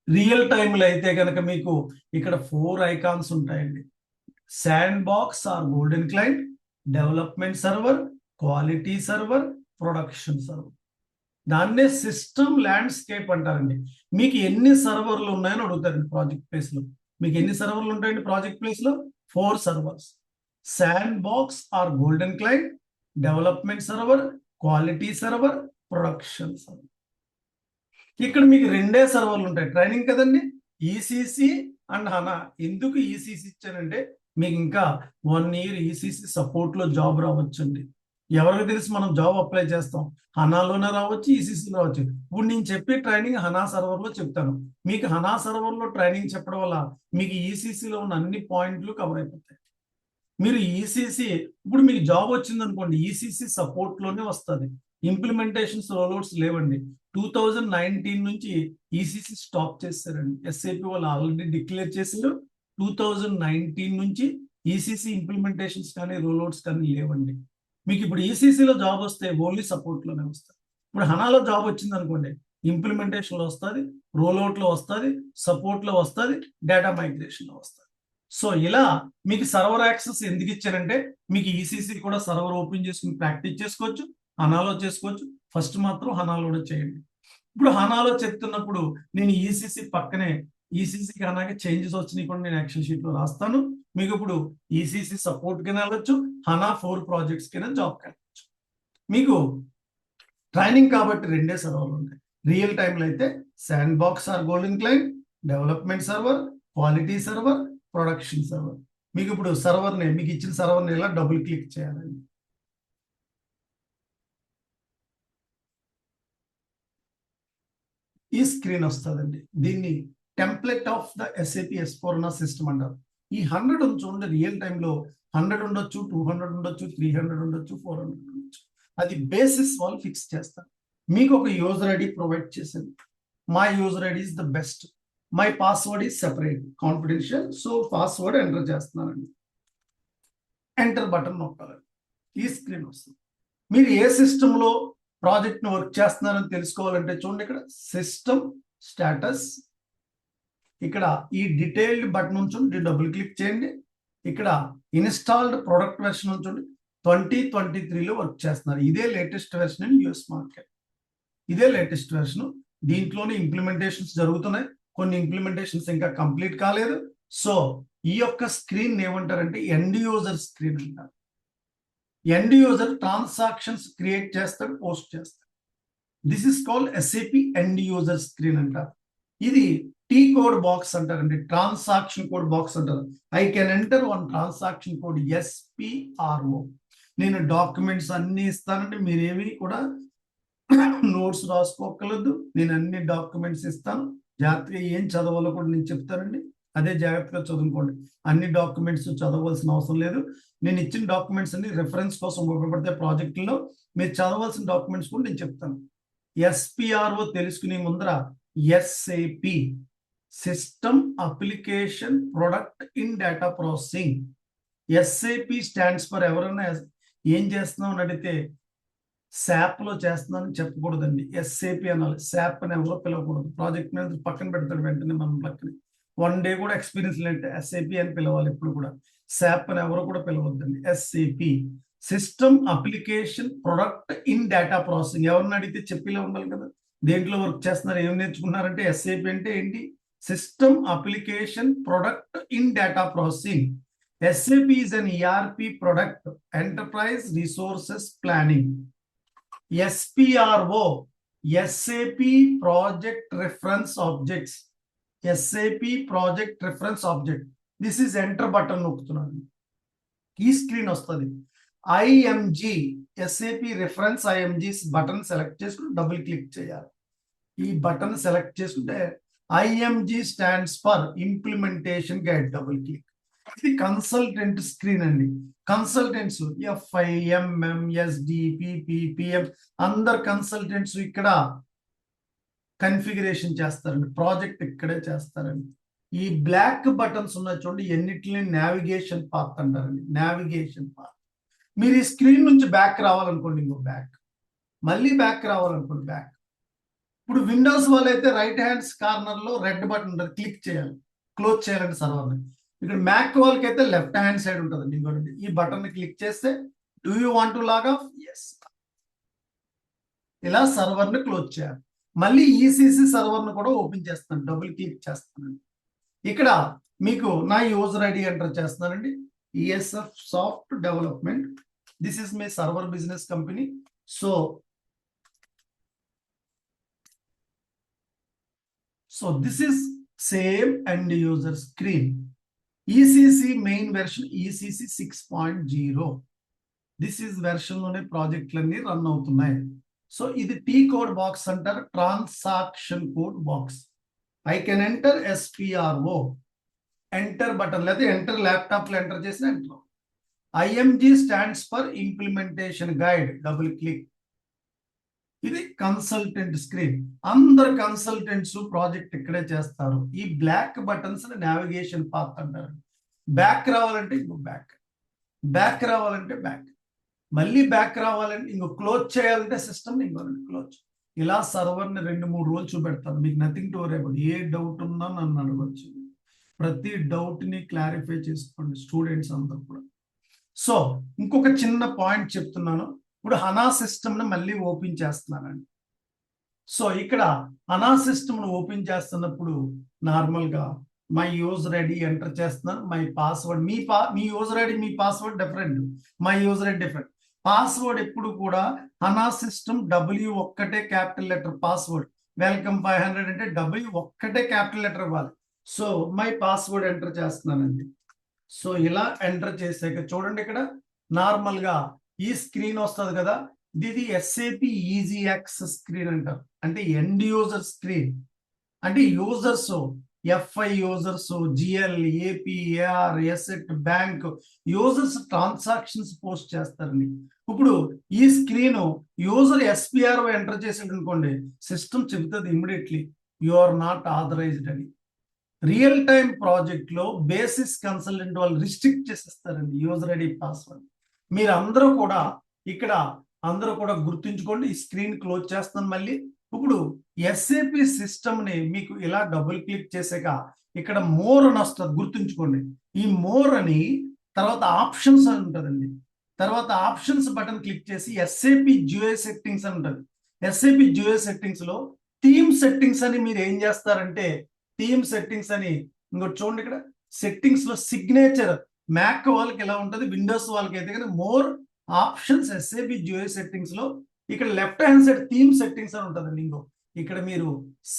Real టైంలో అయితే కనుక మీకు ఇక్కడ 4 ఐకాన్స్ ఉంటాయండి. Sandbox or golden client, development server, quality server, production server. దాన్నే సిస్టమ్ ల్యాండ్స్కేప్ అంటారండి. మీకు ఎన్ని సర్వర్లు ఉన్నాయని అడుగుతారండి ప్రాజెక్ట్ ప్లేస్ లో. మీకు ఎన్ని సర్వర్లు ఉంటాయండి ప్రాజెక్ట్ ప్లేస్ లో? 4 servers. Sandbox or golden client, development server, quality server, production server. ఇక్కడ మీకు 2 సర్వర్లు ఉంటాయి. ట్రైనింగ్ కదండి, ఈసీసీ అండ్ హనా. ఎందుకు ఈసీసీ ఇచ్చానంటే మీకు ఇంకా 1 year ఈసీసీ సపోర్ట్ లో జాబ్ రావచ్చండి. ఎవరికి తెలుసు మనం జాబ్ అప్లై చేస్తాం, హనాలోనే రావచ్చు, ఈసీసీలో రావచ్చు. ఇప్పుడు నేను చెప్పే ట్రైనింగ్ హనా సర్వర్ లో చెప్తాను. మీకు హనా సర్వర్ లో ట్రైనింగ్ చెప్పడం వల్ల మీకు ఈసీసీలో ఉన్న అన్ని పాయింట్లు కవర్ అయిపోతాయి. మీరు ఈసీసీ ఇప్పుడు మీకు జాబ్ వచ్చింది అనుకోండి, ఈసీసీ సపోర్ట్ లోనే వస్తుంది. ఇంప్లిమెంటేషన్స్ రోల్అవుట్స్ లేవండి. 2019 నుంచి ఈసీసీ స్టాప్ చేశారండి. ఎస్ఏపి వాళ్ళు ఆల్రెడీ డిక్లేర్ చేశారు. 2019 నుంచి ఈసీసీ ఇంప్లిమెంటేషన్స్ కానీ రోల్అవుట్స్ కానీ లేవండి. మీకు ఇప్పుడు ఈసీసీలో జాబ్ వస్తే ఓన్లీ సపోర్ట్ లోనే వస్తుంది. ఇప్పుడు హనాలో జాబ్ వచ్చింది అనుకోండి, ఇంప్లిమెంటేషన్ లో వస్తుంది, రోల్అవుట్ లో వస్తుంది, సపోర్ట్ లో వస్తుంది, డేటా మైగ్రేషన్ లో వస్తుంది. సో ఇలా మీకు సర్వర్ యాక్సెస్ ఎందుకు ఇచ్చారంటే మీకు ఈసీసీ కూడా సర్వర్ ఓపెన్ చేసుకుని ప్రాక్టీస్ చేసుకోవచ్చు, హనాలో చేసుకోవచ్చు. ఫస్ట్ మాత్రం హనాలో చేయండి. ఇప్పుడు హనాలో చెప్తున్నప్పుడు నేను ఈసీసీ పక్కనే ఈసీసీకి హనాకి చేంజెస్ వచ్చినాయి కూడా నేను యాక్షన్ షీట్ లో రాస్తాను. మీకు ఇప్పుడు ఈసీసీ సపోర్ట్ కింద వెళ్ళొచ్చు, హనా 4 ప్రాజెక్ట్స్ కింద జాబ్ వెళ్ళొచ్చు. మీకు ట్రైనింగ్ కాబట్టి 2 సర్వర్లు ఉంటాయి. రియల్ టైంలో అయితే sandbox or golden client, development server, quality server, production server. మీకు ఇప్పుడు సర్వర్ని, మీకు ఇచ్చిన సర్వర్ని ఇలా డబుల్ క్లిక్ చేయాలండి. ఈ స్క్రీన్ వస్తుందండి. దీన్ని template of the SAP S/4HANA system అంటారు. ఈ 100 చూడండి, రియల్ టైంలో 100 ఉండొచ్చు, 200 ఉండొచ్చు, 300 ఉండొచ్చు, 400 ఉండొచ్చు. అది బేసిస్ వాళ్ళు ఫిక్స్ చేస్తారు. మీకు ఒక యూజర్ ఐడి ప్రొవైడ్ చేసింది. My user ID is the best, my password is separate, confidential. So password enter చేస్తున్నానండి. ఎంటర్ బటన్ నొక్కాలండి. ఈ స్క్రీన్ వస్తుంది. మీరు ఏ సిస్టంలో ప్రాజెక్ట్ని వర్క్ చేస్తున్నారని తెలుసుకోవాలంటే చూడండి, ఇక్కడ సిస్టమ్ స్టేటస్, ఇక్కడ ఈ డీటెయిల్డ్ బటన్ ఉంచండి, డబుల్ క్లిక్ చేయండి. ఇక్కడ ఇన్స్టాల్డ్ ప్రొడక్ట్ వెర్షన్ ఉంచండి. 2023లో వర్క్ చేస్తున్నారు. ఇదే latest version in US market. ఇదే లేటెస్ట్ వెర్షన్. దీంట్లోనే ఇంప్లిమెంటేషన్స్ జరుగుతున్నాయి. కొన్ని ఇంప్లిమెంటేషన్స్ ఇంకా కంప్లీట్ కాలేదు. సో ఈ యొక్క స్క్రీన్ ఏమంటారంటే ఎండ్ యూజర్ స్క్రీన్ అంటారు. ఎండ్ యూజర్ ట్రాన్సాక్షన్స్ క్రియేట్ చేస్తాడు, పోస్ట్ చేస్తాడు. This is called SAP end user screen అంటారు. ఇది టీ కోడ్ బాక్స్ అంటారండి, ట్రాన్సాక్షన్ కోడ్ బాక్స్ అంటారు. I can enter 1 transaction code SPRO. నేను డాక్యుమెంట్స్ అన్ని ఇస్తానండి, మీరేవి కూడా నోట్స్ రాసుకోకలేదు. నేను అన్ని డాక్యుమెంట్స్ ఇస్తాను. జాగ్రత్తగా ఏం చదవాలో కూడా నేను చెప్తానండి, అదే జాగ్రత్తగా చదువుకోండి. అన్ని డాక్యుమెంట్స్ చదవలసిన అవసరం లేదు. నేను ఇచ్చిన డాక్యుమెంట్స్ అన్ని రెఫరెన్స్ కోసం ఉపయోగపడితే ప్రాజెక్టులో మీరు చదవాల్సిన డాక్యుమెంట్స్ కూడా నేను చెప్తాను. SPRO తెలుసుకునే ముందర SAP system application product in data processing. SAP stands for, ఎవరైనా ఏం చేస్తున్నాం అని అడిగితే శాప్ లో చేస్తున్నానని చెప్పకూడదండి, ఎస్ఏపి అనాలి. శాప్ అని ఎవరో పిలవకూడదు. ప్రాజెక్ట్ మీద పక్కన పెడతాడు వెంటనే మనం పక్కన. 1 day కూడా ఎక్స్పీరియన్స్ లేదంటే ఎస్ఏపి అని పిలవాలి ఎప్పుడు కూడా. శాప్ అని ఎవరు కూడా పిలవద్దండి. SAP system application product in data processing. ఎవరిని అడిగితే చెప్పిలా ఉండాలి కదా, దేంట్లో వర్క్ చేస్తున్నారు, ఏం నేర్చుకున్నారంటే ఎస్ఏపి అంటే ఏంటి? System application product in data processing. SAP is an ERP product, enterprise resources planning. SPRO, SAP project reference objects. SAP project reference object. This is enter button నొక్కుతున్నాను. ఈ స్క్రీన్ వస్తుంది. IMG, SAP reference IMG button select చేసుకుని double click చేయాలి. ఈ button select చేసుకుంటే IMG stands for implementation guide, double click. ఇది consultant screen అండి. Consultants FI, MM, SD, PP, PM అందరు consultants ఇక్కడ కన్ఫిగరేషన్ చేస్తారండి. ప్రాజెక్ట్ ఇక్కడే చేస్తారండి. ఈ బ్లాక్ బటన్స్ ఉన్నాయి చూడండి, ఎన్నిటిని నావిగేషన్ పాత్ అంటారండి. Navigation path. మీరు ఈ స్క్రీన్ నుంచి బ్యాక్ రావాలనుకోండి, ఇంకో బ్యాక్, మళ్ళీ బ్యాక్ రావాలనుకోండి బ్యాక్. ఇప్పుడు విండోస్ వాళ్ళు అయితే రైట్ హ్యాండ్స్ కార్నర్ లో రెడ్ బటన్ ఉంటుంది, క్లిక్ చేయాలి, క్లోజ్ చేయాలంటే సర్వర్ని. ఇక్కడ మ్యాక్ వాళ్ళకి అయితే లెఫ్ట్ హ్యాండ్ సైడ్ ఉంటుంది. ఇంకోటి ఈ బటన్ క్లిక్ చేస్తే do you want to log off, yes, ఇలా సర్వర్ని క్లోజ్ చేయాలి. మళ్ళీ ఈసీసీ సర్వర్ను కూడా ఓపెన్ చేస్తాను, డబుల్ క్లిక్ చేస్తానండి. ఇక్కడ మీకు నా యూజర్ ఐడి ఎంటర్ చేస్తున్నానండి, ESF soft development, this is my server business company. So this is same end user screen, ECC main version ECC 6.0. This is version లోనే ప్రాజెక్టులన్నీ రన్ అవుతున్నాయి. సో ఇది టీ కోడ్ బాక్స్ అంటారు, transaction code box. I can enter SPRO, enter button లేదా enter laptop లో enter చేసిన enter. IMG stands for implementation guide, double click. ఇది consultant screen, అందరు కన్సల్టెంట్స్ ప్రాజెక్ట్ ఇక్కడే చేస్తారు. ఈ బ్లాక్ బటన్స్ నావిగేషన్ పాత్ అంటారు. బ్యాక్ రావాలంటే ఇంకో బ్యాక్, బ్యాక్ రావాలంటే బ్యాక్, మళ్ళీ బ్యాక్ రావాలంటే ఇంకో క్లోజ్ చేయాలంటే సిస్టమ్ ఇంకో క్లోజ్. ఇలా సర్వర్ని 2-3 రోజులు చూపెడతాను, మీకు nothing to worry about. A doubt ఉన్నా నన్ను అడగొచ్చు, ప్రతి డౌట్ ని క్లారిఫై చేసుకోండి స్టూడెంట్స్ అందరూ కూడా. సో ఇంకొక చిన్న పాయింట్ చెప్తున్నాను. ఇప్పుడు హనా సిస్టమ్ ని మళ్ళీ ఓపెన్ చేస్తున్నానండి. సో ఇక్కడ హనా సిస్టమ్ ను ఓపెన్ చేస్తున్నప్పుడు నార్మల్ గా మై యూజర్ ఐడి ఎంటర్ చేస్తున్నాను, my password, me user ID me password different, my user ID different. Password ఎప్పుడు కూడా హనా సిస్టమ్ W ఒక్కటే క్యాపిటల్ లెటర్ పాస్వర్డ్. వెల్కమ్ 500 అంటే W ఒక్కటే క్యాపిటల్ లెటర్ ఇవ్వాలి. సో మై పాస్వర్డ్ ఎంటర్ చేస్తున్నానండి. So ఇలా enter చేసాక చూడండి, ఇక్కడ నార్మల్ గా ఈ స్క్రీన్ వస్తుంది కదా, ఇది SAP ఈజీ యాక్సెస్ స్క్రీన్ అంటారు. అంటే ఎండ్ యూజర్ స్క్రీన్, అంటే users FI users, GL, AP, AR, asset, bank users transactions post చేస్తారండి. ఇప్పుడు ఈ స్క్రీన్ యూజర్ SPRO ఎంటర్ చేసాడు అనుకోండి, సిస్టమ్ చెబుతుంది immediately you are not authorized అని. రియల్ టైం ప్రాజెక్ట్ లో బేసిస్ కన్సల్టెంట్ వాళ్ళు రిస్ట్రిక్ట్ చేసేస్తారండి యూజర్ ఐడి పాస్వర్డ్. మీరు అందరూ కూడా ఇక్కడ అందరూ కూడా గుర్తుంచుకోండి. ఈ స్క్రీన్ క్లోజ్ చేస్తాను మళ్ళీ. ఇప్పుడు SAP సిస్టమ్ ని మీకు ఇలా డబుల్ క్లిక్ చేసాక ఇక్కడ మోర్ అని వస్తుంది, గుర్తుంచుకోండి. ఈ మోర్ అని తర్వాత ఆప్షన్స్ అని ఉంటుందండి. తర్వాత ఆప్షన్స్ బటన్ క్లిక్ చేసి SAP GUI సెట్టింగ్స్ అని ఉంటుంది. SAP GUI సెట్టింగ్స్ లో థీమ్ సెట్టింగ్స్ అని మీరు ఏం చేస్తారంటే, థీమ్ సెట్టింగ్స్ అని ఇంకోటి చూడండి, ఇక్కడ సెట్టింగ్స్ లో సిగ్నేచర్ మ్యాక్ వాళ్ళకి ఎలా ఉంటుంది, విండోస్ వాళ్ళకి అయితే కానీ more options SAP GUI settings లో ఇక్కడ left hand side theme settings అని ఉంటుందండి. ఇంకో ఇక్కడ మీరు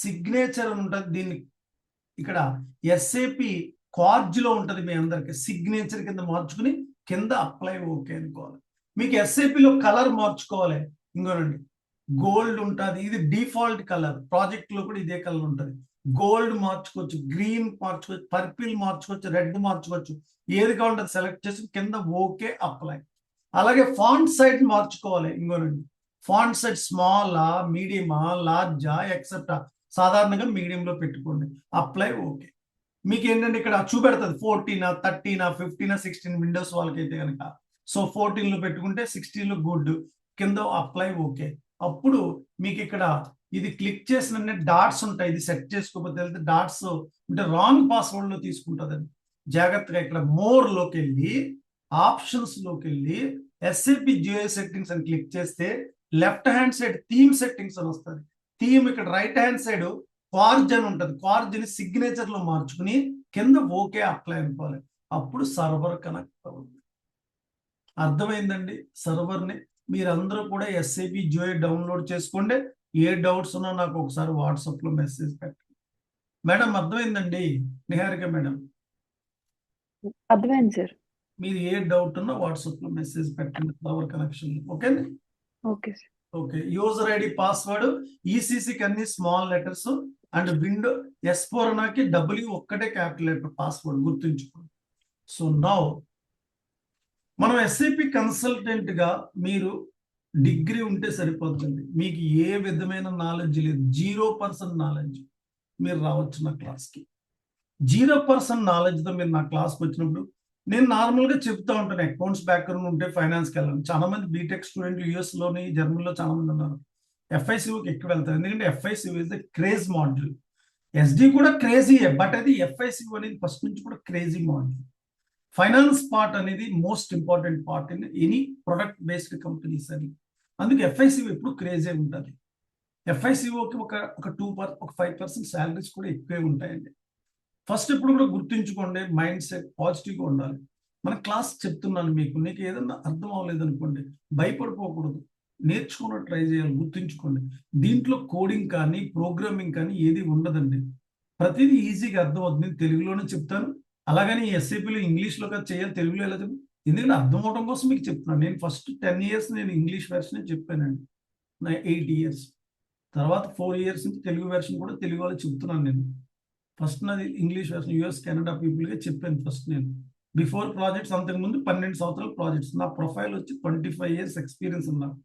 సిగ్నేచర్ అని ఉంటుంది, దీన్ని ఇక్కడ SAP కార్జ్ లో ఉంటుంది. మీ అందరికి సిగ్నేచర్ కింద మార్చుకుని కింద అప్లై ఓకే అనుకోవాలి. మీకు SAP లో కలర్ మార్చుకోవాలి, ఇంకోనండి గోల్డ్ ఉంటుంది, ఇది డిఫాల్ట్ కలర్. ప్రాజెక్ట్ లో కూడా ఇదే కలర్ ఉంటుంది. గోల్డ్ మార్చుకోవచ్చు, గ్రీన్ మార్చుకోవచ్చు, పర్పిల్ మార్చుకోవచ్చు, రెడ్ మార్చుకోవచ్చు, ఏది కావాలంటే సెలెక్ట్ చేసి కింద ఓకే అప్లై. అలాగే ఫాంట్ సైజ్ మార్చుకోవాలి, ఇంకోనండి ఫాంట్ సైజ్ స్మాలా, మీడియమా, లార్జా, ఎక్సెట్రా. సాధారణంగా మీడియంలో పెట్టుకోండి, అప్లై ఓకే. మీకు ఏంటంటే ఇక్కడ చూపెడుతుంది 14, 13, 15, 16 విండోస్ వాళ్ళకి అయితే కనుక. సో 14 లో పెట్టుకుంటే 16 లో గుడ్, కింద అప్లై ఓకే. అప్పుడు మీకు ఇక్కడ ఇది క్లిక్ చేసిన డాట్స్ ఉంటాయి, ఇది సెట్ చేసుకోకపోతే వెళ్తే డాట్స్ అంటే రాంగ్ పాస్వర్డ్ లో తీసుకుంటుందండి. జాగ్రత్తగా ఇక్కడ మోర్ లోకి వెళ్ళి ఆప్షన్స్ లోకి వెళ్ళి SAP GUI సెట్టింగ్స్ అని క్లిక్ చేస్తే left hand side theme settings అని వస్తుంది. థీమ్ ఇక్కడ రైట్ హ్యాండ్ సైడ్ కార్జ్ అని ఉంటుంది, కార్జ్ ని సిగ్నేచర్ లో మార్చుకుని కింద ఓకే అప్లై అనుకోవాలి. అప్పుడు సర్వర్ కనెక్ట్ అవుతుంది. అర్థమైందండి? సర్వర్ ని మీరందరూ కూడా SAP GUI డౌన్లోడ్ చేసుకోండి. ఏ డౌట్స్ ఉన్నా నాకు ఒకసారి వాట్సాప్ లో మెసేజ్ పెట్టండి. మేడం అర్థమైందండి? నిహారిక మేడం అర్థమైంది సార్. మీరు ఏ డౌట్ ఉన్నా వాట్సాప్ లో మెసేజ్ పెట్టండి సర్వర్ కనెక్షన్. ఓకేనా? Okay sir. Okay. User ID password ECCకి అన్ని small letters and window S4 W ఒక్కటే క్యాపిటల్ లెటర్ పాస్వర్డ్, గుర్తుంచుకోండి. సో నౌ మనం SAP కన్సల్టెంట్ గా మీరు డిగ్రీ ఉంటే సరిపోతుంది. మీకు ఏ విధమైన నాలెడ్జ్ లేదు, 0% నాలెడ్జ్, మీరు రావచ్చు నా క్లాస్కి. 0% నాలెడ్జ్తో మీరు నా క్లాస్కి వచ్చినప్పుడు నేను నార్మల్గా చెప్తా ఉంటాను, అకౌంట్స్ బ్యాక్గ్రౌండ్ ఉంటే ఫైనాన్స్కి వెళ్ళండి. చాలా మంది బీటెక్ స్టూడెంట్లు US లోని, జర్మనీలో చాలా మంది ఉన్నారు. ఎఫ్ఐసిఓకి ఎక్కువ వెళ్తారు, ఎందుకంటే FICO is the craze module. SD కూడా క్రేజీయే, బట్ అది ఎఫ్ఐసిఓ అనేది ఫస్ట్ నుంచి కూడా క్రేజీ మాడ్యూల్. ఫైనాన్స్ పార్ట్ అనేది most important part in any product based companies అని. అందుకే ఎఫ్ఐసిఓ ఎప్పుడు క్రేజీ ఉంటుంది. ఎఫ్ఐసిఓకి ఒక 5% శాలరీస్ కూడా ఎక్కువే ఉంటాయండి. ఫస్ట్ ఇప్పుడు కూడా గుర్తుంచుకోండి, మైండ్ సెట్ పాజిటివ్గా ఉండాలి. మన క్లాస్ చెప్తున్నాను మీకు, నీకు ఏదన్నా అర్థం అవ్వలేదు అనుకోండి, భయపడిపోకూడదు, నేర్చుకున్న ట్రై చేయాలి. గుర్తుంచుకోండి, దీంట్లో కోడింగ్ కానీ ప్రోగ్రామింగ్ కానీ ఏది ఉండదండి. ప్రతిదీ ఈజీగా అర్థం అవుతుంది. తెలుగులోనే చెప్తాను, అలాగని ఎస్ఏపీలో ఇంగ్లీష్లో కాదు చేయాలి, తెలుగులో ఎలా చెప్పి, ఎందుకంటే అర్థం అవడం కోసం మీకు చెప్తున్నాను. నేను ఫస్ట్ 10 years నేను ఇంగ్లీష్ వెర్షన్ చెప్పానండి, నా 8 years. తర్వాత 4 years నుంచి తెలుగు వెర్షన్ కూడా తెలుగు వాళ్ళు చెప్తున్నాను నేను. ఫస్ట్ నాది ఇంగ్లీష్ వెర్షన్ యూఎస్ కెనడా పీపుల్గా చెప్పాను ఫస్ట్ నేను. బిఫోర్ ప్రాజెక్ట్స్ అంతకుముందు 12 సంవత్సరాల ప్రాజెక్ట్స్. నా ప్రొఫైల్ వచ్చి 25 years ఎక్స్పీరియన్స్ ఉన్నాను.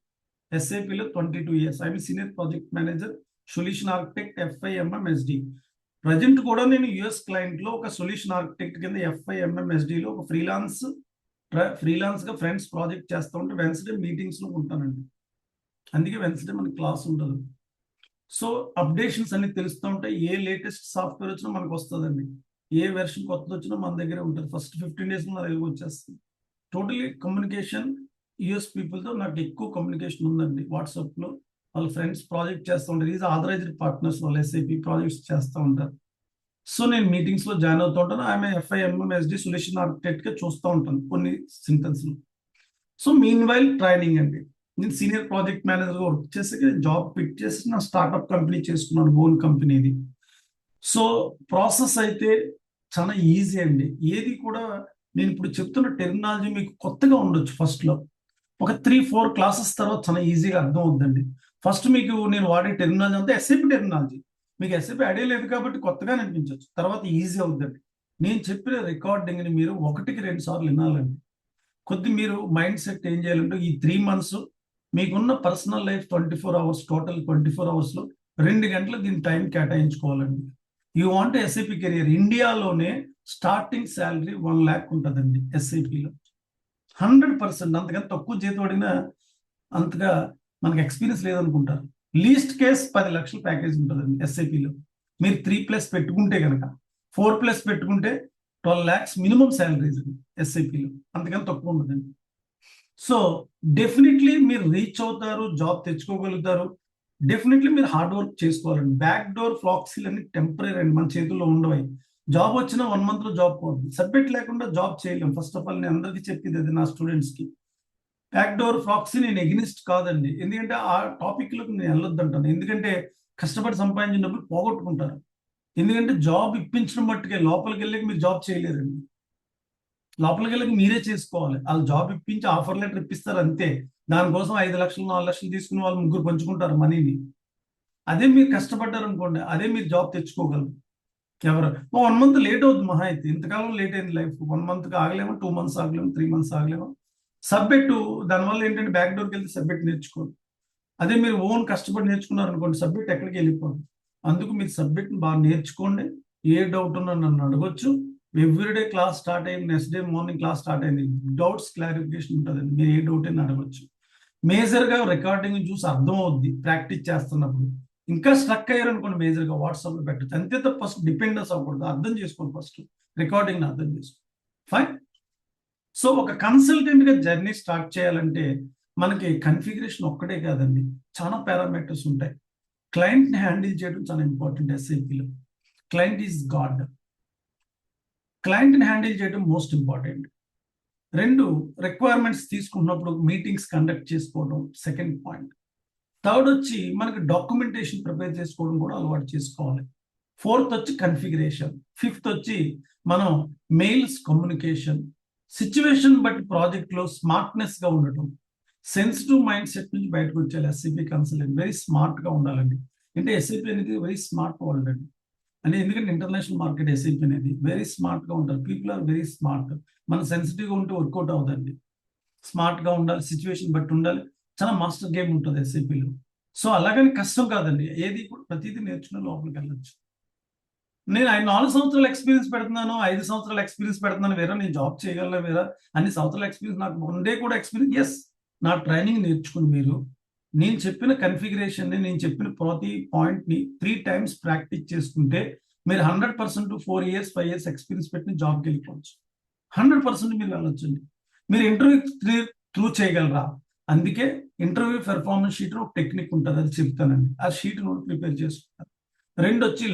ఎస్ఏపీలో 22 years. I'm senior project manager, solution architect, FIMM-SD. Present కూడా నేను యుఎస్ క్లయింట్లో ఒక సొల్యూషన్ ఆర్కిటెక్ట్ కింద FIMM-SDలో ఒక ఫ్రీలాన్స్గా ఫ్రెండ్స్ ప్రాజెక్ట్ చేస్తూ ఉంటే వెన్స్డే మీటింగ్స్లో ఉంటానండి. అందుకే వెన్స్డే మనకి క్లాస్ ఉండదు. సో అప్డేషన్స్ అన్ని తెలుస్తూ ఉంటాయి. ఏ లేటెస్ట్ సాఫ్ట్వేర్ వచ్చినా మనకు వస్తుందండి, ఏ వెర్షన్ కొత్తది వచ్చినా మన దగ్గరే ఉంటుంది. ఫస్ట్ 15 days నా దగ్గర వచ్చేస్తుంది. టోటలీ కమ్యూనికేషన్ యుఎస్ పీపుల్తో నాకు ఎక్కువ కమ్యూనికేషన్ ఉందండి. వాట్సాప్లో వాళ్ళ ఫ్రెండ్స్ ప్రాజెక్ట్ చేస్తూ ఉంటారు. ఈజ్ ఆథరైజ్డ్ పార్ట్నర్స్, వాళ్ళు ఎస్ఐపి ప్రాజెక్ట్స్ చేస్తూ ఉంటారు. సో నేను మీటింగ్స్లో జాయిన్ అవుతూ ఉంటాను. ఆమె FIMM-SD సొల్యూషన్ ఆర్కిటెక్ట్గా చూస్తూ ఉంటాను కొన్ని సెంటెన్స్లు. సో మీన్ వైల్ ట్రైనింగ్ అండి. నేను సీనియర్ ప్రాజెక్ట్ మేనేజర్గా వర్క్ చేసి జాబ్ పిక్ చేసి నా స్టార్ట్అప్ కంపెనీ చేసుకున్నాను, ఓన్ కంపెనీది. సో ప్రాసెస్ అయితే చాలా ఈజీ అండి. ఏది కూడా నేను ఇప్పుడు చెప్తున్న టెర్మినాలజీ మీకు కొత్తగా ఉండొచ్చు. ఫస్ట్లో ఒక 3-4 classes తర్వాత చాలా ఈజీగా అర్థం అవుతుందండి. ఫస్ట్ మీకు నేను వాడే టెర్మినాలజీ అంతా ఎస్ఏపి టెర్మినాలజీ, మీకు ఎస్ఏపి ఐడియా లేదు కాబట్టి కొత్తగా అనిపించవచ్చు, తర్వాత ఈజీ అవుతుందండి. నేను చెప్పిన రికార్డింగ్ని మీరు 1-2 సార్లు వినాలండి. కొద్ది మీరు మైండ్ సెట్ ఏం చేయాలంటే, ఈ 3 months మీకున్న పర్సనల్ లైఫ్ 24 hours, టోటల్ 24 hours-లో 2 గంటలు దీని టైం కేటాయించుకోవాలండి. యూ వాంట్ ఎస్ఐపి కెరియర్, ఇండియాలోనే స్టార్టింగ్ శాలరీ 1 lakh ఉంటుందండి ఎస్ఐపిలో. 100%. అంతకన్నా తక్కువ జీతం అడిగినా అంతగా మనకి ఎక్స్పీరియన్స్ లేదనుకుంటారు. లీస్ట్ కేస్ 10 లక్షల ప్యాకేజ్ ఉంటుందండి ఎస్ఐపిలో. మీరు 3+ పెట్టుకుంటే కనుక, 4+ పెట్టుకుంటే 12 lakhs మినిమం శాలరీస్ ఎస్ఐపిలో, అంతకన్నా తక్కువ ఉండదండి. సో డెఫినెట్లీ మీరు రీచ్ అవుతారు, జాబ్ తెచ్చుకోగలుగుతారు. డెఫినెట్లీ మీరు హార్డ్ వర్క్ చేసుకోవాలండి. బ్యాక్ డోర్ ఫ్లాక్సీలు అన్ని టెంపరీ అండి, మన చేతుల్లో ఉండవు. జాబ్ వచ్చిన 1 month-లో జాబ్ పోతుంది. సబ్మిట్ లేకుండా జాబ్ చేయలేం. ఫస్ట్ ఆఫ్ ఆల్ నేను అందరికీ చెప్పింది అది నా స్టూడెంట్స్కి. బ్యాక్ డోర్ ఫ్లాక్సీ నేను ఎగ్నిస్ట్ కాదండి, ఎందుకంటే ఆ టాపిక్లోకి నేను వెళ్ళొద్దు అంటాను. ఎందుకంటే కష్టపడి సంపాదించిన డబ్బులు పోగొట్టుకుంటారు. ఎందుకంటే జాబ్ ఇప్పించడం మట్టుకే, లోపలికి వెళ్ళి మీరు జాబ్ చేయలేరండి. లోపలికి వెళ్ళి మీరే చేసుకోవాలి. వాళ్ళు జాబ్ ఇప్పించి ఆఫర్ లెటర్ ఇప్పిస్తారు అంతే. దానికోసం 5 లక్షలు 4 లక్షలు తీసుకుని వాళ్ళు ముగ్గురు పంచుకుంటారు మనీని. అదే మీరు కష్టపడ్డారు అనుకోండి, అదే మీరు జాబ్ తెచ్చుకోగలరు. ఎవరు 1 month లేట్ అవుతుంది మహా అయితే. ఇంతకాలం లేట్ అయింది లైఫ్. 1 month ఆగలేము, 2 months ఆగలేము, 3 months ఆగలేము. సబ్జెక్టు దానివల్ల ఏంటంటే బ్యాక్ డోర్కి వెళ్తే సబ్జెక్ట్ నేర్చుకోండి. అదే మీరు ఓన్ కష్టపడి నేర్చుకున్నారు అనుకోండి, సబ్జెక్ట్ ఎక్కడికి వెళ్ళిపోదు. అందుకు మీరు సబ్జెక్ట్ని బాగా నేర్చుకోండి. ఏ డౌట్ ఉన్నా నన్ను అడగొచ్చు. ఎవ్రీడే క్లాస్ స్టార్ట్ అయింది, next day morning class start అయింది. డౌట్స్ క్లారిఫికేషన్ ఉంటుందండి, మీరు ఏ డౌట్ అయినా అడగొచ్చు. మేజర్గా రికార్డింగ్ చూసి అర్థం అవుద్ది ప్రాక్టీస్ చేస్తున్నప్పుడు. ఇంకా స్ట్రక్ అయ్యారు అనుకోండి, మేజర్గా వాట్సాప్లో పెట్టచ్చు. అంతే తప్ప ఫస్ట్ డిపెండెన్స్ అవ్వకూడదు. అర్థం చేసుకోండి, ఫస్ట్ రికార్డింగ్ని అర్థం చేసుకోండి. ఫైన్. సో ఒక కన్సల్టెంట్గా జర్నీ స్టార్ట్ చేయాలంటే మనకి కన్ఫిగరేషన్ ఒక్కటే కాదండి, చాలా పారామీటర్స్ ఉంటాయి. క్లయింట్ని హ్యాండిల్ చేయడం చాలా ఇంపార్టెంట్ ఎస్ఐపిలో. Client is god. క్లయింట్ని హ్యాండిల్ చేయడం మోస్ట్ ఇంపార్టెంట్. 2 రిక్వైర్మెంట్స్ తీసుకున్నప్పుడు మీటింగ్స్ కండక్ట్ చేసుకోవడం సెకండ్ పాయింట్. థర్డ్ వచ్చి మనకి డాక్యుమెంటేషన్ ప్రిపేర్ చేసుకోవడం కూడా అలవాటు చేసుకోవాలి. 4th వచ్చి కన్ఫిగరేషన్. 5th వచ్చి మనం మెయిల్స్ కమ్యూనికేషన్. సిచ్యువేషన్ బట్టి ప్రాజెక్ట్లో స్మార్ట్నెస్గా ఉండటం. సెన్సిటివ్ మైండ్ సెట్ నుంచి బయటకు వచ్చేయాలి. ఎస్ఐపి కన్సల్టెంట్ వెరీ స్మార్ట్గా ఉండాలండి. అంటే ఎస్ఐపి అనేది వెరీ స్మార్ట్ వరల్డ్ అండి. అంటే ఎందుకంటే ఇంటర్నేషనల్ మార్కెట్ ఎస్ఐపి అనేది వెరీ స్మార్ట్గా ఉంటారు. People are very smart. మనం సెన్సిటివ్గా ఉంటే వర్కౌట్ అవుతుంది. స్మార్ట్గా ఉండాలి, సిచ్యువేషన్ బట్టి ఉండాలి. చాలా మాస్టర్ గేమ్ ఉంటుంది ఎస్ఐపిలో. సో అలాగని కష్టం కాదండి, ఏది కూడా ప్రతిదీ నేర్చుకుని లోపలికి వెళ్ళొచ్చు. నేను 4 సంవత్సరాల ఎక్స్పీరియన్స్ పెడుతున్నాను, 5 సంవత్సరాల ఎక్స్పీరియన్స్ పెడుతున్నాను వేరే, నేను జాబ్ చేయగలను వేరే, అన్ని సంవత్సరాల ఎక్స్పీరియన్స్ నాకు 1 day కూడా ఎక్స్పీరియన్స్. ఎస్, నా ట్రైనింగ్ నేర్చుకుని మీరు నేను చెప్పిన కన్ఫిగరేషన్ ని, నేను చెప్పిన ప్రతి పాయింట్ ని 3 టైమ్స్ ప్రాక్టీస్ చేసుకుంటే మీరు 100% 4 ఇయర్స్ 5 ఇయర్స్ ఎక్స్పీరియన్స్ పెట్టి జాబ్కి వెళ్ళిపోవచ్చు. 100% మీరు వెళ్ళొచ్చండి. మీరు ఇంటర్వ్యూ త్రూ చేయగలరా? అందుకే ఇంటర్వ్యూ పెర్ఫార్మెన్స్ షీట్ ఒక టెక్నిక్ ఉంటుంది, అది చెప్తానండి. ఆ షీట్ నోట్ ప్రిపేర్ చేసుకుంటారు. 2 వచ్చి